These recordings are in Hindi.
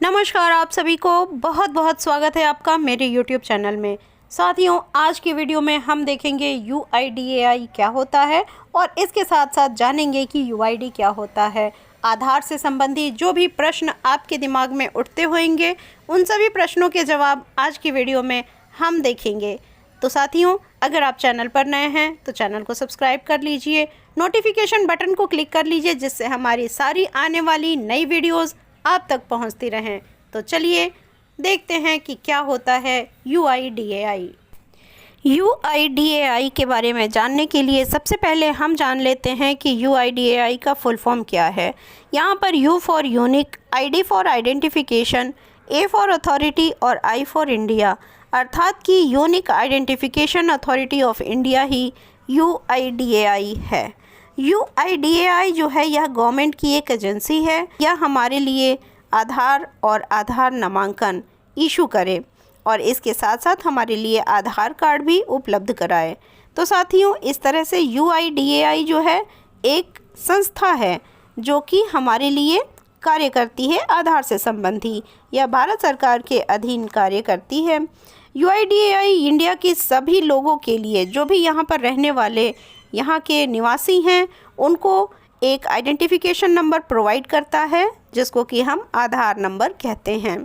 नमस्कार, आप सभी को बहुत बहुत स्वागत है आपका मेरे YouTube चैनल में। साथियों, आज की वीडियो में हम देखेंगे UIDAI क्या होता है और इसके साथ साथ जानेंगे कि UID क्या होता है। आधार से संबंधित जो भी प्रश्न आपके दिमाग में उठते होंगे, उन सभी प्रश्नों के जवाब आज की वीडियो में हम देखेंगे। तो साथियों, अगर आप चैनल पर नए हैं तो चैनल को सब्सक्राइब कर लीजिए, नोटिफिकेशन बटन को क्लिक कर लीजिए, जिससे हमारी सारी आने वाली नई वीडियोज़ आप तक पहुंचती रहें। तो चलिए देखते हैं कि क्या होता है UIDAI। UIDAI के बारे में जानने के लिए सबसे पहले हम जान लेते हैं कि UIDAI का फुल फॉर्म क्या है। यहाँ पर U for unique, ID for identification, A for authority और I फॉर इंडिया, अर्थात कि unique identification authority of India he UIDAI है। UIDAI जो है यह गवर्नमेंट की एक एजेंसी है। यह हमारे लिए आधार और आधार नामांकन इशू करे और इसके साथ साथ हमारे लिए आधार कार्ड भी उपलब्ध कराए। तो साथियों, इस तरह से UIDAI जो है एक संस्था है जो कि हमारे लिए कार्य करती है। आधार से संबंधी यह भारत सरकार के अधीन कार्य करती है। UIDAI इंडिया के सभी लोगों के लिए, जो भी यहाँ पर रहने वाले यहाँ के निवासी हैं, उनको एक आइडेंटिफिकेशन नंबर प्रोवाइड करता है, जिसको कि हम आधार नंबर कहते हैं।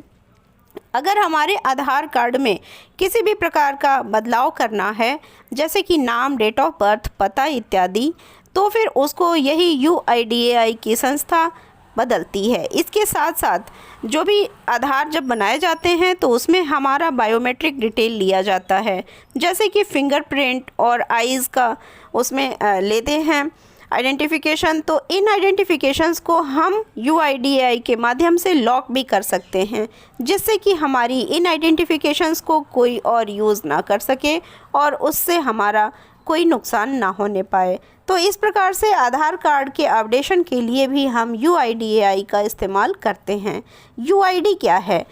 अगर हमारे आधार कार्ड में किसी भी प्रकार का बदलाव करना है, जैसे कि नाम, डेट ऑफ बर्थ, पता इत्यादि, तो फिर उसको यही UIDAI की संस्था बदलती है। इसके साथ साथ जो भी आधार जब बनाए जाते हैं तो उसमें हमारा बायोमेट्रिक डिटेल लिया जाता है, जैसे कि फिंगरप्रिंट और आईज़ का उसमें लेते हैं आइडेंटिफिकेशन। तो इन आइडेंटिफिकेशंस को हम UIDAI के माध्यम से लॉक भी कर सकते हैं, जिससे कि हमारी इन आइडेंटिफिकेशंस को कोई और यूज़ ना कर सके और उससे हमारा कोई नुकसान ना होने पाए। तो इस प्रकार से आधार कार्ड के अपडेशन के लिए भी हम UIDAI का इस्तेमाल करते हैं। UID क्या है?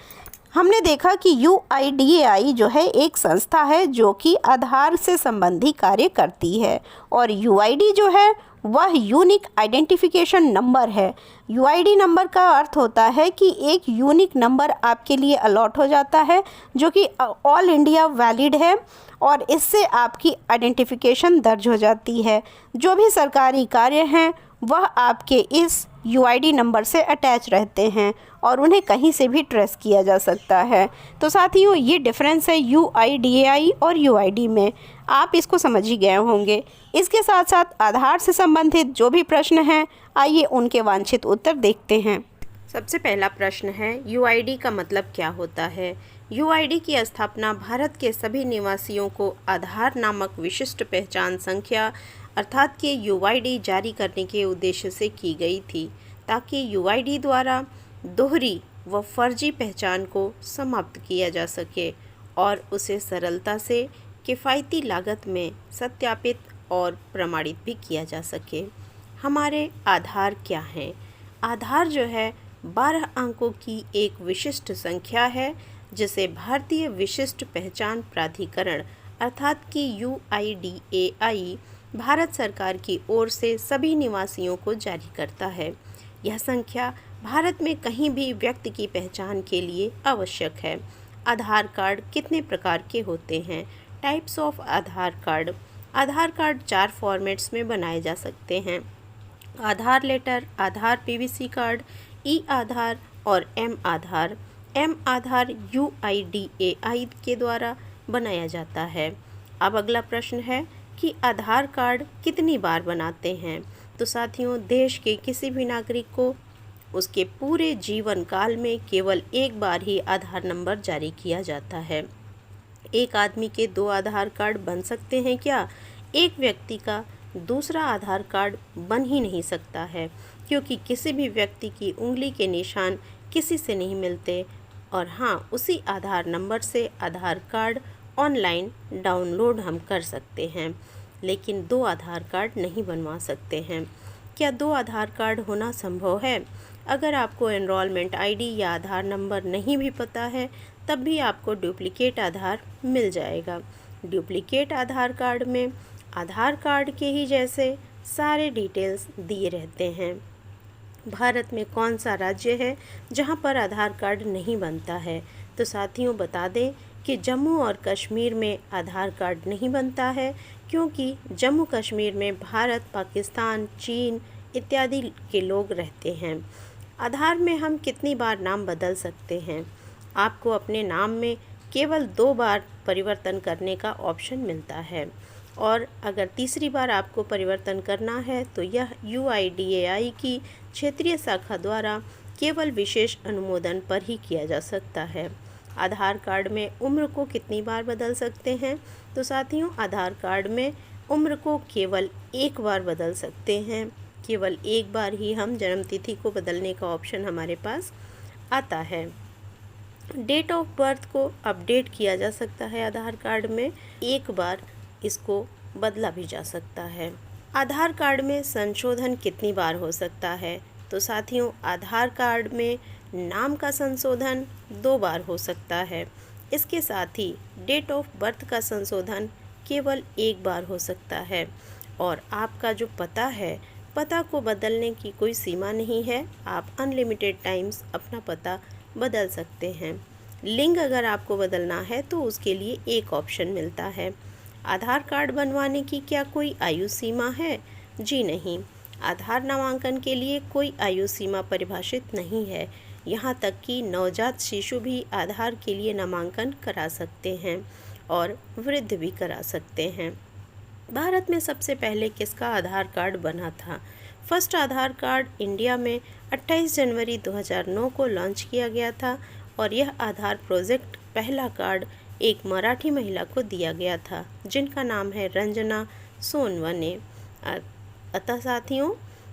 हमने देखा कि UIDAI जो है एक संस्था है जो कि आधार से संबंधी कार्य करती है और UID जो है वह यूनिक आइडेंटिफिकेशन नंबर है। UID नंबर का अर्थ होता है कि एक यूनिक नंबर आपके लिए अलॉट हो जाता है जो कि ऑल इंडिया वैलिड है और इससे आपकी आइडेंटिफिकेशन दर्ज हो जाती है। जो भी सरकारी कार्य हैं वह आपके इस UID नंबर से अटैच रहते हैं और उन्हें कहीं से भी ट्रेस किया जा सकता है। तो साथियों, ये डिफरेंस है UIDAI और UID में, आप इसको समझ ही गए होंगे। इसके साथ साथ आधार से संबंधित जो भी प्रश्न हैं, आइए उनके वांछित उत्तर देखते हैं। सबसे पहला प्रश्न है, UID का मतलब क्या होता है? UID की स्थापना भारत के सभी निवासियों को आधार नामक विशिष्ट पहचान संख्या अर्थात कि UID जारी करने के उद्देश्य से की गई थी, ताकि UID द्वारा दोहरी व फर्जी पहचान को समाप्त किया जा सके और उसे सरलता से किफ़ायती लागत में सत्यापित और प्रमाणित भी किया जा सके। हमारे आधार क्या हैं? आधार जो है 12 अंकों की एक विशिष्ट संख्या है, जिसे भारतीय विशिष्ट पहचान प्राधिकरण अर्थात कि UIDAI भारत सरकार की ओर से सभी निवासियों को जारी करता है। यह संख्या भारत में कहीं भी व्यक्ति की पहचान के लिए आवश्यक है। आधार कार्ड कितने प्रकार के होते हैं? Types of Aadhaar card. Aadhaar card 4 formats में बनाए जा सकते हैं: आधार लेटर, आधार PVC कार्ड, ई-आधार और एम आधार। एम आधार UIDAI के द्वारा बनाया जाता है। अब अगला प्रश्न है कि आधार कार्ड कितनी बार बनाते हैं? तो साथियों, देश के किसी भी नागरिक को उसके पूरे जीवन काल में केवल एक बार ही आधार नंबर जारी किया जाता है। एक आदमी के 2 आधार कार्ड बन सकते हैं क्या? एक व्यक्ति का दूसरा आधार कार्ड बन ही नहीं सकता है, क्योंकि किसी भी व्यक्ति की उंगली के निशान किसी से नहीं मिलते। और हाँ, उसी आधार नंबर से आधार कार्ड ऑनलाइन डाउनलोड हम कर सकते हैं, लेकिन 2 आधार कार्ड नहीं बनवा सकते हैं। क्या 2 आधार कार्ड होना संभव है? अगर आपको एनरोलमेंट ID या आधार नंबर नहीं भी पता है, तब भी आपको डुप्लीकेट आधार मिल जाएगा। डुप्लीकेट आधार कार्ड में आधार कार्ड के ही जैसे सारे डिटेल्स दिए रहते हैं। भारत में कौन सा राज्य है जहां पर आधार कार्ड नहीं बनता है? तो साथियों बता दें कि जम्मू और कश्मीर में आधार कार्ड नहीं बनता है, क्योंकि जम्मू कश्मीर में भारत, पाकिस्तान, चीन इत्यादि के लोग रहते हैं। आधार में हम कितनी बार नाम बदल सकते हैं? आपको अपने नाम में केवल 2 बार परिवर्तन करने का ऑप्शन मिलता है, और अगर तीसरी बार आपको परिवर्तन करना है तो यह UIDAI की क्षेत्रीय शाखा द्वारा केवल विशेष अनुमोदन पर ही किया जा सकता है। आधार कार्ड में उम्र को कितनी बार बदल सकते हैं? तो साथियों आधार कार्ड में उम्र को केवल 1 बार बदल सकते हैं। केवल 1 बार ही हम जन्मतिथि को बदलने का ऑप्शन हमारे पास आता है। डेट ऑफ बर्थ को अपडेट किया जा सकता है आधार कार्ड में, 1 बार इसको बदला भी जा सकता है। आधार कार्ड में संशोधन कितनी बार हो सकता है? तो साथियों आधार कार्ड में नाम का संशोधन 2 बार हो सकता है। इसके साथ ही डेट ऑफ बर्थ का संशोधन केवल 1 बार हो सकता है। और आपका जो पता है, पता को बदलने की कोई सीमा नहीं है, आप अनलिमिटेड टाइम्स अपना पता बदल सकते हैं। लिंग अगर आपको बदलना है तो उसके लिए एक ऑप्शन मिलता है। आधार कार्ड बनवाने की क्या कोई आयु सीमा है? जी नहीं, आधार नामांकन के लिए कोई आयु सीमा परिभाषित नहीं है। यहाँ तक कि नवजात शिशु भी आधार के लिए नामांकन करा सकते हैं और वृद्ध भी करा सकते हैं। भारत में सबसे पहले किसका आधार कार्ड बना था? फर्स्ट आधार कार्ड इंडिया में 28 जनवरी 2009 को लॉन्च किया गया था, और यह आधार प्रोजेक्ट पहला कार्ड एक मराठी महिला को दिया गया था, जिनका नाम है रंजना सोनवने। अतः साथियों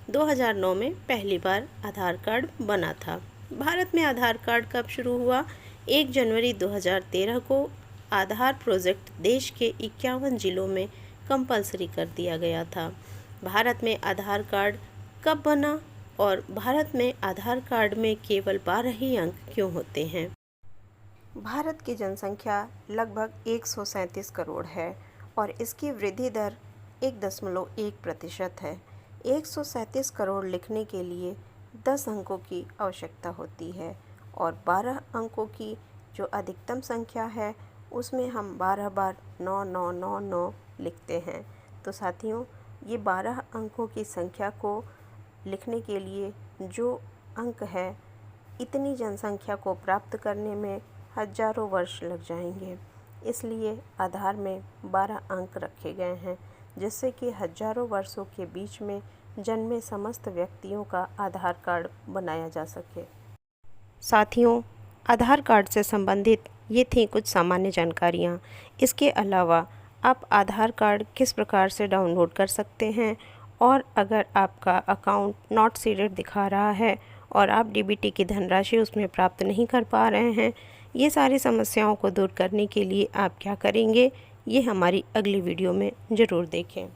2009 में पहली बार आधार कार्ड बना था। भारत में आधार कार्ड कब शुरू हुआ? 1 जनवरी 2013 को आधार प्रोजेक्ट देश के 51 जिलों में कंपलसरी कर दिया गया था। भारत में आधार कार्ड कब बना, और भारत में आधार कार्ड में केवल 12 ही अंक क्यों होते हैं? भारत की जनसंख्या लगभग 137 करोड़ है और इसकी वृद्धि दर 1.1% है। 137 करोड़ लिखने के लिए 10 अंकों की आवश्यकता होती है, और 12 अंकों की जो अधिकतम संख्या है उसमें हम 12 बार 9999 लिखते हैं। तो साथियों ये 12 अंकों की संख्या को लिखने के लिए जो अंक है, इतनी जनसंख्या को प्राप्त करने में हजारों वर्ष लग जाएंगे। इसलिए आधार में 12 अंक रखे गए हैं, जिससे कि हजारों वर्षों के बीच में जन्मे समस्त व्यक्तियों का आधार कार्ड बनाया जा सके। साथियों आधार कार्ड से संबंधित ये थी कुछ सामान्य जानकारियाँ। इसके अलावा आप आधार कार्ड किस प्रकार से डाउनलोड कर सकते हैं, और अगर आपका अकाउंट नॉट सीडेड दिखा रहा है और आप DBT की धनराशि उसमें प्राप्त नहीं कर पा रहे हैं, ये सारी समस्याओं को दूर करने के लिए आप क्या करेंगे, ये हमारी अगली वीडियो में ज़रूर देखें।